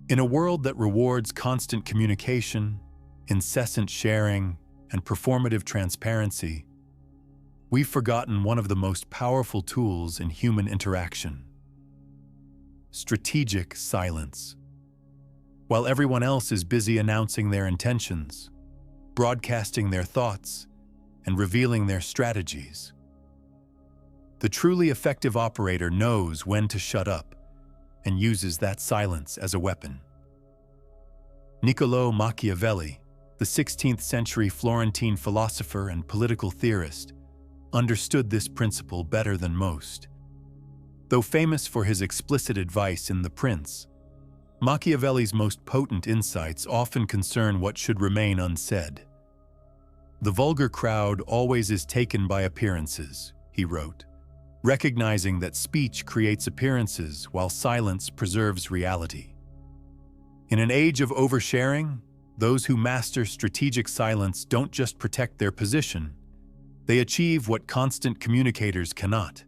In a world that rewards constant communication, incessant sharing, and performative transparency, we've forgotten one of the most powerful tools in human interaction: strategic silence. While everyone else is busy announcing their intentions, broadcasting their thoughts, and revealing their strategies, the truly effective operator knows when to shut up and uses that silence as a weapon. Niccolò Machiavelli, the 16th century Florentine philosopher and political theorist, understood this principle better than most. Though famous for his explicit advice in The Prince, Machiavelli's most potent insights often concern what should remain unsaid. "The vulgar crowd always is taken by appearances," he wrote, recognizing that speech creates appearances while silence preserves reality. In an age of oversharing, those who master strategic silence don't just protect their position, they achieve what constant communicators cannot.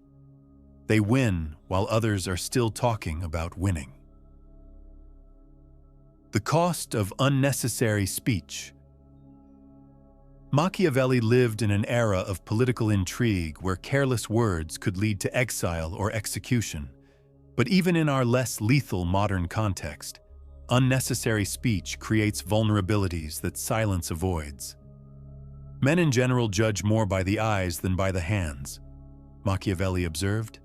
They win while others are still talking about winning. The cost of unnecessary speech. Machiavelli lived in an era of political intrigue where careless words could lead to exile or execution. But even in our less lethal modern context, unnecessary speech creates vulnerabilities that silence avoids. Men in general judge more by the eyes than by the hands, Machiavelli observed,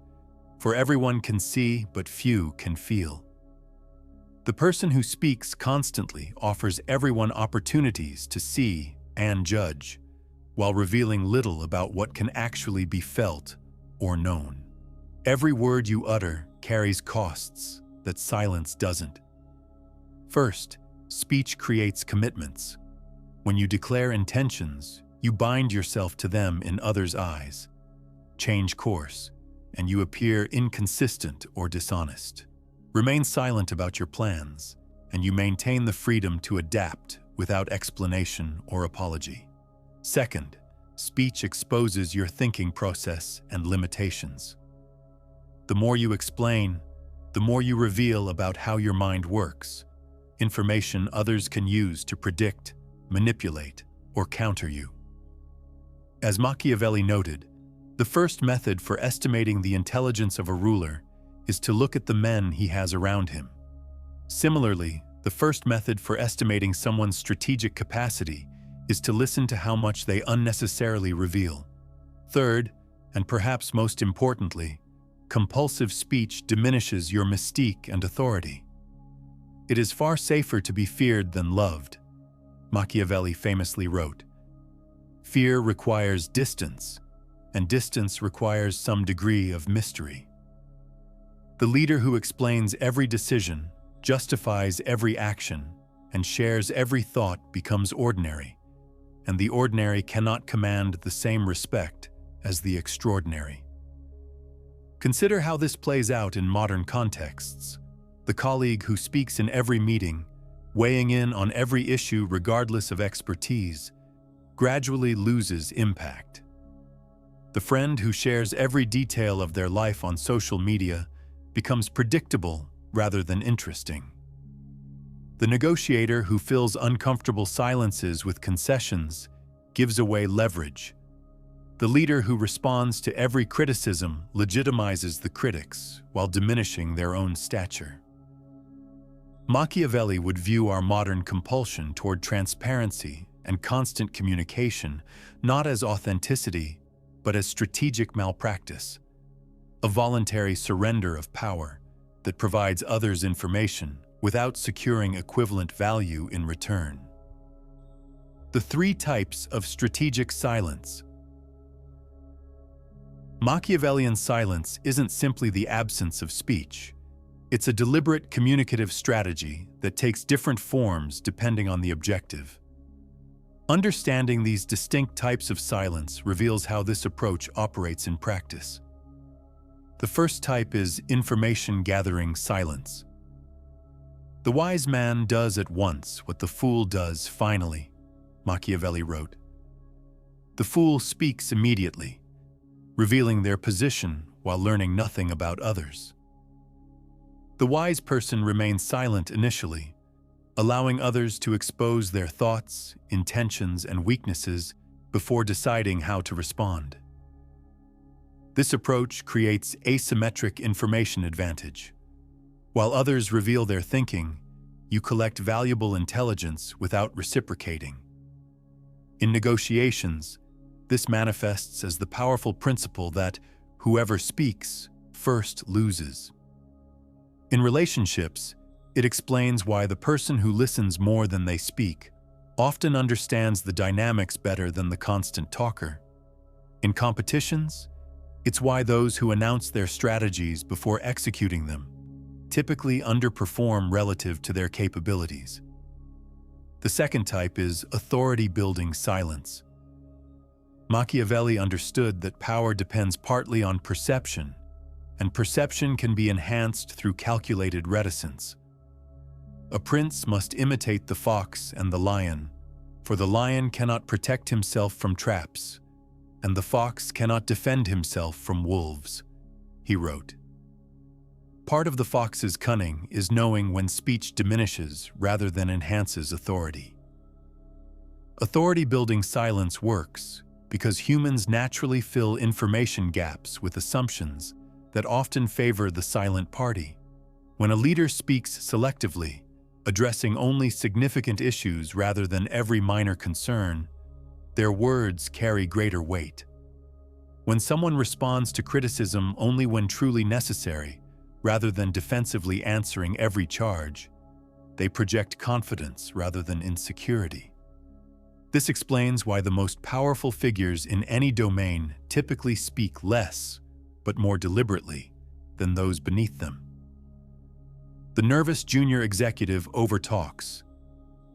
for everyone can see but few can feel. The person who speaks constantly offers everyone opportunities to see and judge, while revealing little about what can actually be felt or known. Every word you utter carries costs that silence doesn't. First, speech creates commitments. When you declare intentions, you bind yourself to them in others' eyes, change course, and you appear inconsistent or dishonest. Remain silent about your plans, and you maintain the freedom to adapt without explanation or apology. Second, speech exposes your thinking process and limitations. The more you explain, the more you reveal about how your mind works, information others can use to predict, manipulate, or counter you. As Machiavelli noted, the first method for estimating the intelligence of a ruler is to look at the men he has around him. Similarly, the first method for estimating someone's strategic capacity is to listen to how much they unnecessarily reveal. Third, and perhaps most importantly, compulsive speech diminishes your mystique and authority. It is far safer to be feared than loved, Machiavelli famously wrote. Fear requires distance, and distance requires some degree of mystery. The leader who explains every decision, justifies every action, and shares every thought becomes ordinary, and the ordinary cannot command the same respect as the extraordinary. Consider how this plays out in modern contexts. The colleague who speaks in every meeting, weighing in on every issue regardless of expertise, gradually loses impact. The friend who shares every detail of their life on social media becomes predictable rather than interesting. The negotiator who fills uncomfortable silences with concessions gives away leverage. The leader who responds to every criticism legitimizes the critics while diminishing their own stature. Machiavelli would view our modern compulsion toward transparency and constant communication not as authenticity, but as strategic malpractice, a voluntary surrender of power that provides others information without securing equivalent value in return. The three types of strategic silence. Machiavellian silence isn't simply the absence of speech. It's a deliberate communicative strategy that takes different forms depending on the objective. Understanding these distinct types of silence reveals how this approach operates in practice. The first type is information-gathering silence. The wise man does at once what the fool does finally, Machiavelli wrote. The fool speaks immediately, revealing their position while learning nothing about others. The wise person remains silent initially, allowing others to expose their thoughts, intentions, and weaknesses before deciding how to respond. This approach creates asymmetric information advantage. While others reveal their thinking, you collect valuable intelligence without reciprocating. In negotiations, this manifests as the powerful principle that whoever speaks first loses. In relationships, it explains why the person who listens more than they speak often understands the dynamics better than the constant talker. In competitions, it's why those who announce their strategies before executing them typically underperform relative to their capabilities. The second type is authority-building silence. Machiavelli understood that power depends partly on perception, and perception can be enhanced through calculated reticence. A prince must imitate the fox and the lion, for the lion cannot protect himself from traps, and the fox cannot defend himself from wolves, he wrote. Part of the fox's cunning is knowing when speech diminishes rather than enhances authority. Authority-building silence works because humans naturally fill information gaps with assumptions that often favor the silent party. When a leader speaks selectively, addressing only significant issues rather than every minor concern, their words carry greater weight. When someone responds to criticism only when truly necessary, rather than defensively answering every charge, they project confidence rather than insecurity. This explains why the most powerful figures in any domain typically speak less, but more deliberately, than those beneath them. The nervous junior executive overtalks.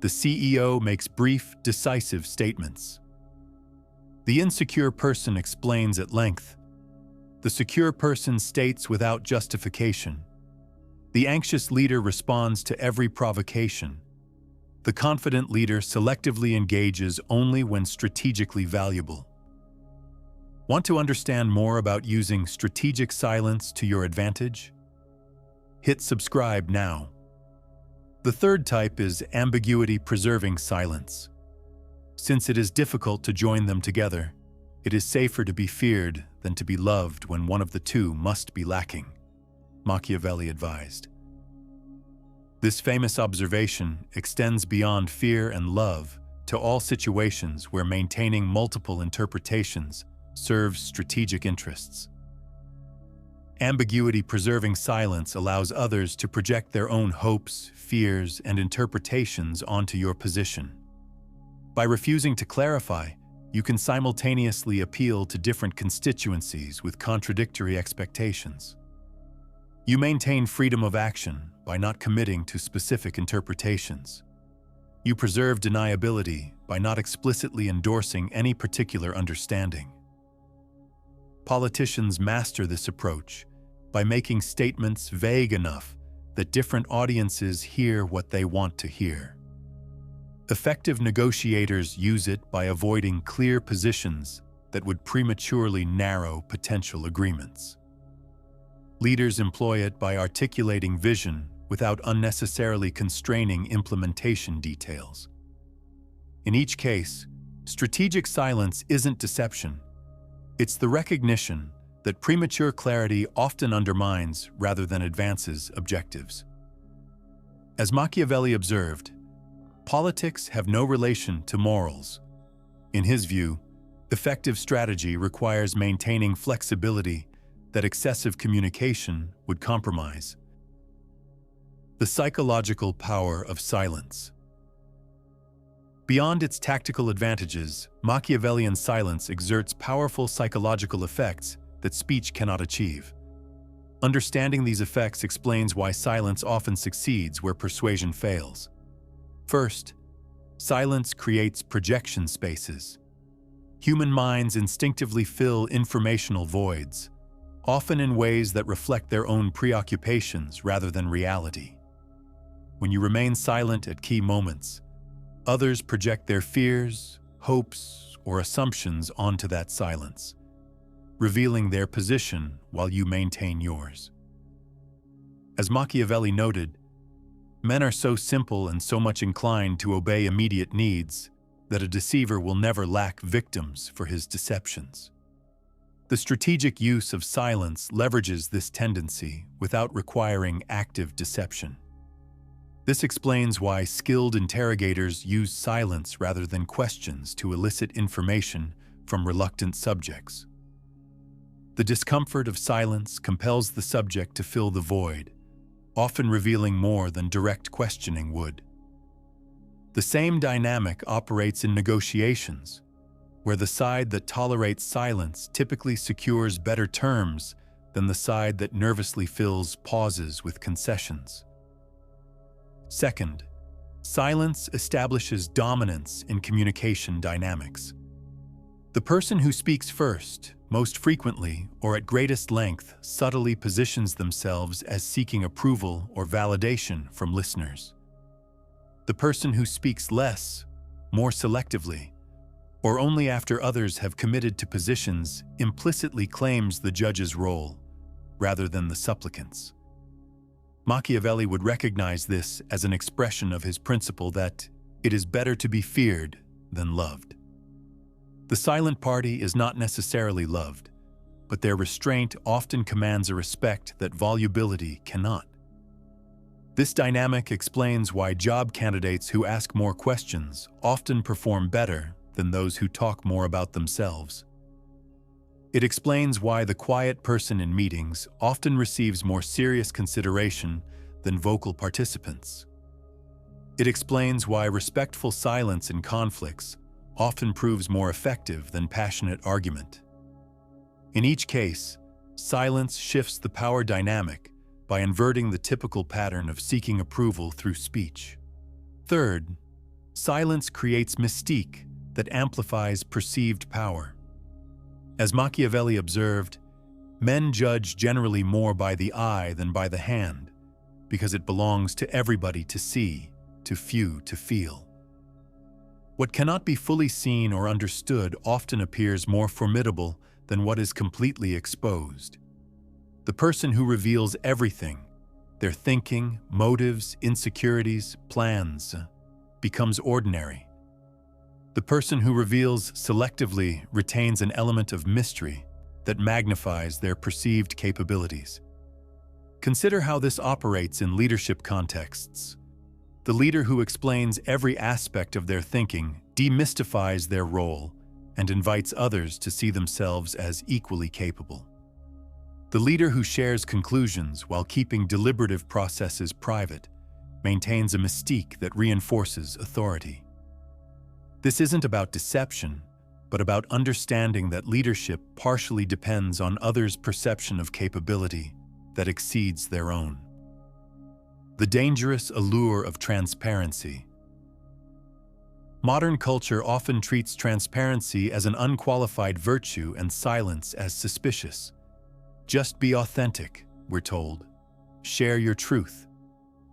The CEO makes brief, decisive statements. The insecure person explains at length. The secure person states without justification. The anxious leader responds to every provocation. The confident leader selectively engages only when strategically valuable. Want to understand more about using strategic silence to your advantage? Hit subscribe now. The third type is ambiguity-preserving silence. Since it is difficult to join them together, it is safer to be feared than to be loved when one of the two must be lacking, Machiavelli advised. This famous observation extends beyond fear and love to all situations where maintaining multiple interpretations serves strategic interests. Ambiguity-preserving silence allows others to project their own hopes, fears, and interpretations onto your position. By refusing to clarify, you can simultaneously appeal to different constituencies with contradictory expectations. You maintain freedom of action by not committing to specific interpretations. You preserve deniability by not explicitly endorsing any particular understanding. Politicians master this approach by making statements vague enough that different audiences hear what they want to hear. Effective negotiators use it by avoiding clear positions that would prematurely narrow potential agreements. Leaders employ it by articulating vision without unnecessarily constraining implementation details. In each case, strategic silence isn't deception. It's the recognition that premature clarity often undermines rather than advances objectives. As Machiavelli observed, politics have no relation to morals. In his view, effective strategy requires maintaining flexibility that excessive communication would compromise. The psychological power of silence. Beyond its tactical advantages, Machiavellian silence exerts powerful psychological effects that speech cannot achieve. Understanding these effects explains why silence often succeeds where persuasion fails. First, silence creates projection spaces. Human minds instinctively fill informational voids, often in ways that reflect their own preoccupations rather than reality. When you remain silent at key moments, others project their fears, hopes, or assumptions onto that silence, revealing their position while you maintain yours. As Machiavelli noted, men are so simple and so much inclined to obey immediate needs that a deceiver will never lack victims for his deceptions. The strategic use of silence leverages this tendency without requiring active deception. This explains why skilled interrogators use silence rather than questions to elicit information from reluctant subjects. The discomfort of silence compels the subject to fill the void, often revealing more than direct questioning would. The same dynamic operates in negotiations, where the side that tolerates silence typically secures better terms than the side that nervously fills pauses with concessions. Second, silence establishes dominance in communication dynamics. The person who speaks first, most frequently or at greatest length, subtly positions themselves as seeking approval or validation from listeners. The person who speaks less, more selectively, or only after others have committed to positions, implicitly claims the judge's role, rather than the supplicant's. Machiavelli would recognize this as an expression of his principle that it is better to be feared than loved. The silent party is not necessarily loved, but their restraint often commands a respect that volubility cannot. This dynamic explains why job candidates who ask more questions often perform better than those who talk more about themselves. It explains why the quiet person in meetings often receives more serious consideration than vocal participants. It explains why respectful silence in conflicts often proves more effective than passionate argument. In each case, silence shifts the power dynamic by inverting the typical pattern of seeking approval through speech. Third, silence creates mystique that amplifies perceived power. As Machiavelli observed, men judge generally more by the eye than by the hand, because it belongs to everybody to see, to few to feel. What cannot be fully seen or understood often appears more formidable than what is completely exposed. The person who reveals everything, their thinking, motives, insecurities, plans, becomes ordinary. The person who reveals selectively retains an element of mystery that magnifies their perceived capabilities. Consider how this operates in leadership contexts. The leader who explains every aspect of their thinking demystifies their role and invites others to see themselves as equally capable. The leader who shares conclusions while keeping deliberative processes private maintains a mystique that reinforces authority. This isn't about deception, but about understanding that leadership partially depends on others' perception of capability that exceeds their own. The dangerous allure of transparency. Modern culture often treats transparency as an unqualified virtue and silence as suspicious. Just be authentic, we're told. Share your truth.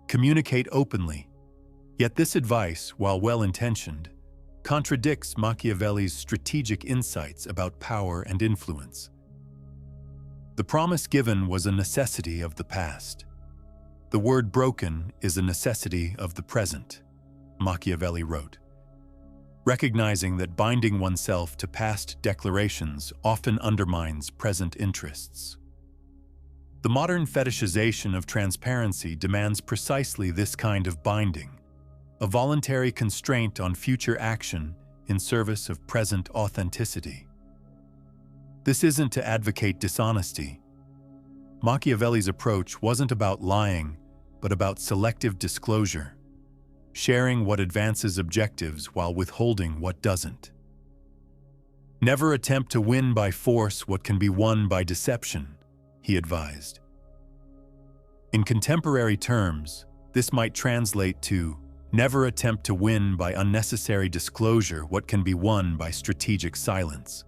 Communicate openly. Yet this advice, while well-intentioned, contradicts Machiavelli's strategic insights about power and influence. The promise given was a necessity of the past. The word broken is a necessity of the present, Machiavelli wrote, recognizing that binding oneself to past declarations often undermines present interests. The modern fetishization of transparency demands precisely this kind of binding, a voluntary constraint on future action in service of present authenticity. This isn't to advocate dishonesty. Machiavelli's approach wasn't about lying, but about selective disclosure, sharing what advances objectives while withholding what doesn't. Never attempt to win by force what can be won by deception, he advised. In contemporary terms, this might translate to never attempt to win by unnecessary disclosure what can be won by strategic silence.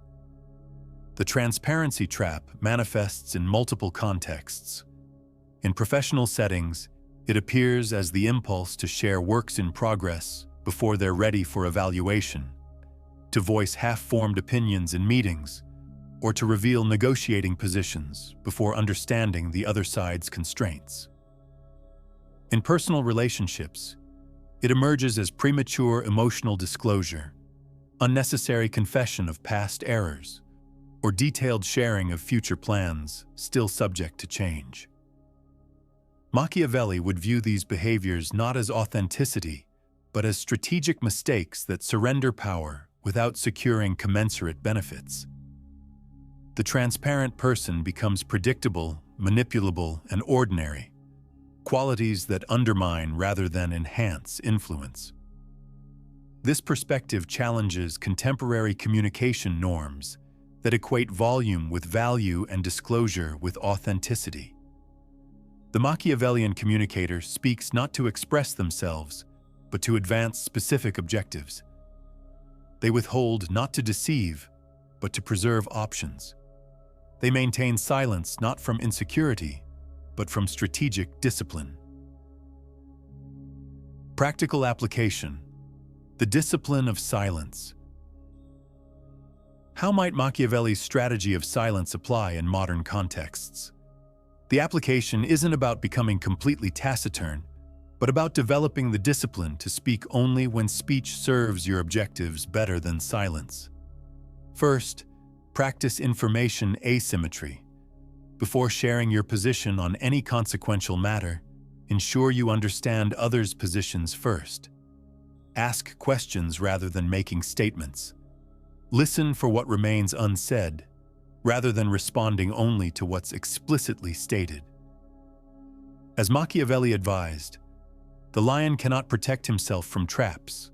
The transparency trap manifests in multiple contexts. In professional settings, it appears as the impulse to share works in progress before they're ready for evaluation, to voice half-formed opinions in meetings, or to reveal negotiating positions before understanding the other side's constraints. In personal relationships, it emerges as premature emotional disclosure, unnecessary confession of past errors, or detailed sharing of future plans, still subject to change. Machiavelli would view these behaviors not as authenticity, but as strategic mistakes that surrender power without securing commensurate benefits. The transparent person becomes predictable, manipulable, and ordinary, qualities that undermine rather than enhance influence. This perspective challenges contemporary communication norms that equate volume with value and disclosure with authenticity. The Machiavellian communicator speaks not to express themselves, but to advance specific objectives. They withhold not to deceive, but to preserve options. They maintain silence not from insecurity, but from strategic discipline. Practical application: the discipline of silence. How might Machiavelli's strategy of silence apply in modern contexts? The application isn't about becoming completely taciturn, but about developing the discipline to speak only when speech serves your objectives better than silence. First, practice information asymmetry. Before sharing your position on any consequential matter, ensure you understand others' positions first. Ask questions rather than making statements. Listen for what remains unsaid, rather than responding only to what's explicitly stated. As Machiavelli advised, the lion cannot protect himself from traps,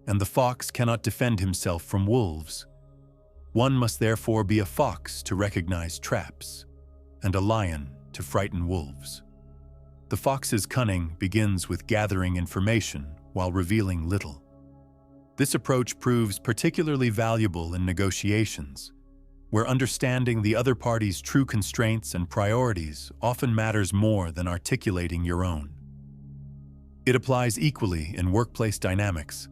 and the fox cannot defend himself from wolves. One must therefore be a fox to recognize traps, and a lion to frighten wolves. The fox's cunning begins with gathering information while revealing little. This approach proves particularly valuable in negotiations, where understanding the other party's true constraints and priorities often matters more than articulating your own. It applies equally in workplace dynamics,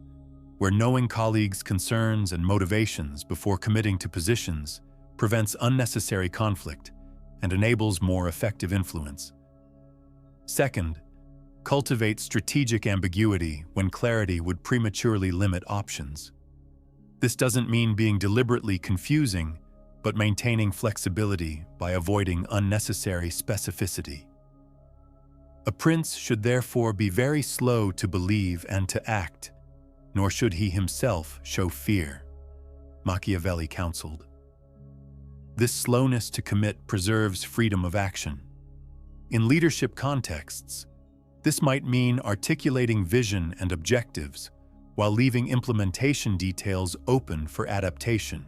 where knowing colleagues' concerns and motivations before committing to positions prevents unnecessary conflict and enables more effective influence. Second, cultivate strategic ambiguity when clarity would prematurely limit options. This doesn't mean being deliberately confusing, but maintaining flexibility by avoiding unnecessary specificity. A prince should therefore be very slow to believe and to act, nor should he himself show fear, Machiavelli counseled. This slowness to commit preserves freedom of action. In leadership contexts, this might mean articulating vision and objectives while leaving implementation details open for adaptation.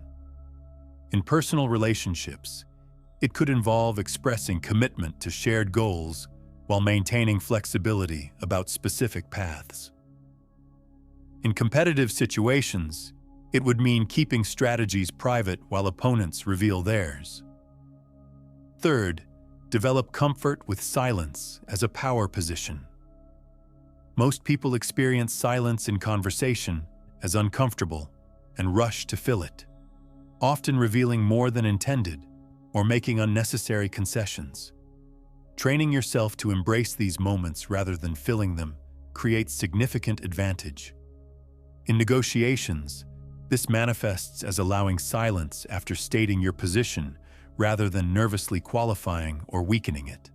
In personal relationships, it could involve expressing commitment to shared goals while maintaining flexibility about specific paths. In competitive situations, it would mean keeping strategies private while opponents reveal theirs. Third, develop comfort with silence as a power position. Most people experience silence in conversation as uncomfortable and rush to fill it, often revealing more than intended or making unnecessary concessions. Training yourself to embrace these moments rather than filling them creates significant advantage. In negotiations, this manifests as allowing silence after stating your position rather than nervously qualifying or weakening it.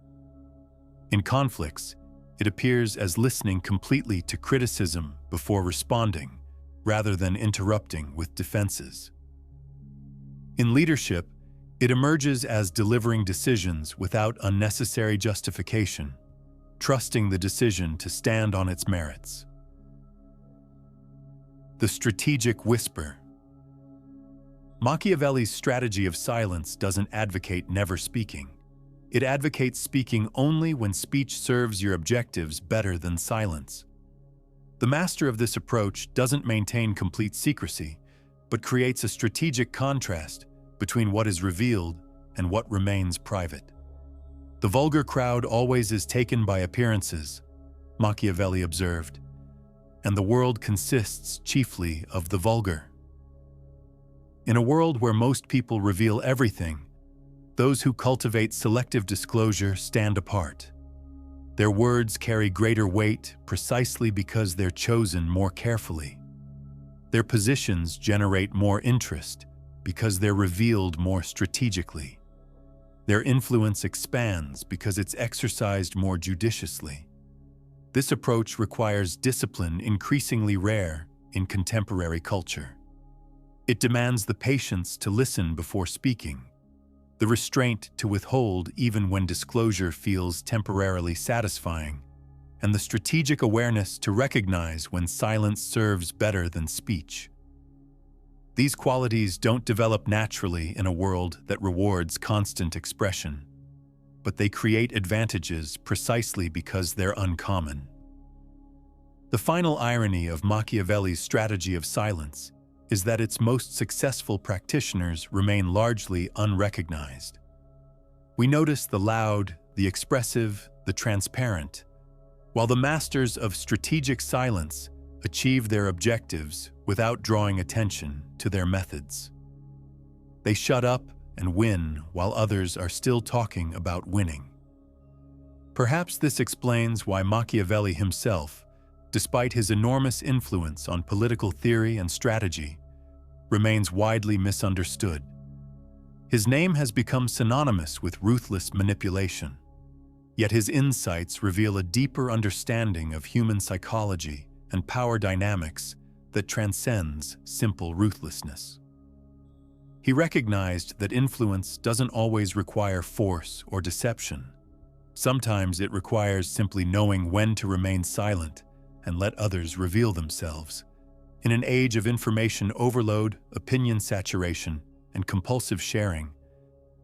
In conflicts, it appears as listening completely to criticism before responding, rather than interrupting with defenses. In leadership, it emerges as delivering decisions without unnecessary justification, trusting the decision to stand on its merits. The strategic whisper. Machiavelli's strategy of silence doesn't advocate never speaking. It advocates speaking only when speech serves your objectives better than silence. The master of this approach doesn't maintain complete secrecy, but creates a strategic contrast between what is revealed and what remains private. The vulgar crowd always is taken by appearances, Machiavelli observed, and the world consists chiefly of the vulgar. In a world where most people reveal everything, those who cultivate selective disclosure stand apart. Their words carry greater weight precisely because they're chosen more carefully. Their positions generate more interest because they're revealed more strategically. Their influence expands because it's exercised more judiciously. This approach requires discipline increasingly rare in contemporary culture. It demands the patience to listen before speaking, the restraint to withhold even when disclosure feels temporarily satisfying, and the strategic awareness to recognize when silence serves better than speech. These qualities don't develop naturally in a world that rewards constant expression, but they create advantages precisely because they're uncommon. The final irony of Machiavelli's strategy of silence is that its most successful practitioners remain largely unrecognized. We notice the loud, the expressive, the transparent, while the masters of strategic silence achieve their objectives without drawing attention to their methods. They shut up and win while others are still talking about winning. Perhaps this explains why Machiavelli himself, despite his enormous influence on political theory and strategy, remains widely misunderstood. His name has become synonymous with ruthless manipulation, yet his insights reveal a deeper understanding of human psychology and power dynamics that transcends simple ruthlessness. He recognized that influence doesn't always require force or deception. Sometimes it requires simply knowing when to remain silent and let others reveal themselves. In an age of information overload, opinion saturation, and compulsive sharing,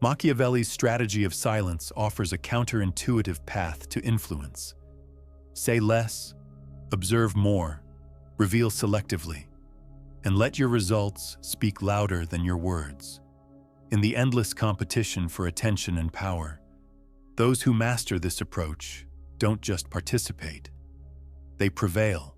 Machiavelli's strategy of silence offers a counterintuitive path to influence. Say less, observe more, reveal selectively, and let your results speak louder than your words. In the endless competition for attention and power, those who master this approach don't just participate, they prevail.